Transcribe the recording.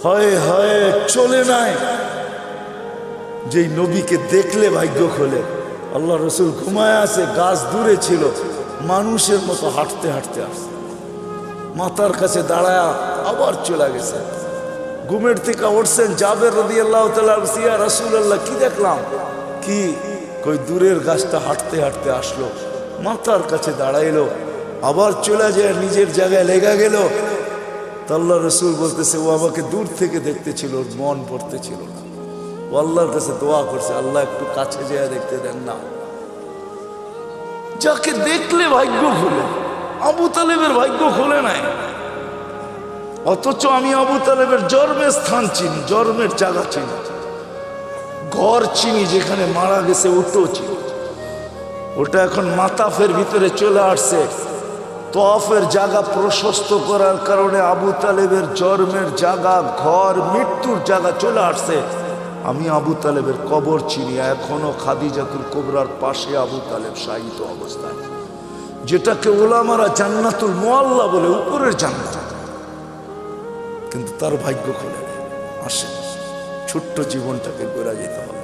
হয় হয় চলে নাই, যেই নবীকে দেখলে ভাগ্য খোলে। আল্লাহ রসুল ঘুমায় আছে, গাছ দূরে ছিল, মানুষের মতো হাঁটতে হাঁটতে আসছে, মাথার কাছে দাঁড়ায় আবার চলে গেছে। ঘুমের থেকে উঠছেন, জাবের রাদিয়াল্লাহু তাআলা ইয়া রাসূলুল্লাহ কি দেখলাম? কি কই দূরের গাছটা হাঁটতে হাঁটতে আসলো, মাথার কাছে দাঁড়াইলো, আবার চলে যায় নিজের জায়গায় লেগে গেল। তো আল্লাহ রসুল বলতেছে ও আমাকে দূর থেকে দেখতেছিল, ওর মন পড়তেছিল না। ও আল্লাহর কাছে দোয়া করছে, আল্লাহ একটু কাছে যেয়ে দেখতে দেন না। যাকে দেখলে ভাগ্য খুলে, আবু তালেবের ভাগ্য খুলে নাই। অথচ আমি আবু তালেবের জন্মের স্থান চিনি, জন্মের জায়গা চিনি, ঘর চিনি, যেখানে মারা গেছে ওটাও চিনি। ওটা এখন মাতাফের ভিতরে চলে আসছে। তওয়াফের জায়গা প্রশস্ত করার কারণে আবু তালেবের জন্মের জায়গা, ঘর, মৃত্যুর জায়গা চলে আসছে। আমি আবু তালেবের কবর চিনি, এখনো খাদিজাতুল কুবরার পাশে আবু তালেব শায়িত অবস্থায়, যেটাকে ওলামারা জান্নাতুল মুআল্লা বলে, উপরের জান্নাত। কিন্তু তার ভাগ্য খুলে আসে, ছোট্ট জীবনটাকে গড়া যেতে হবে।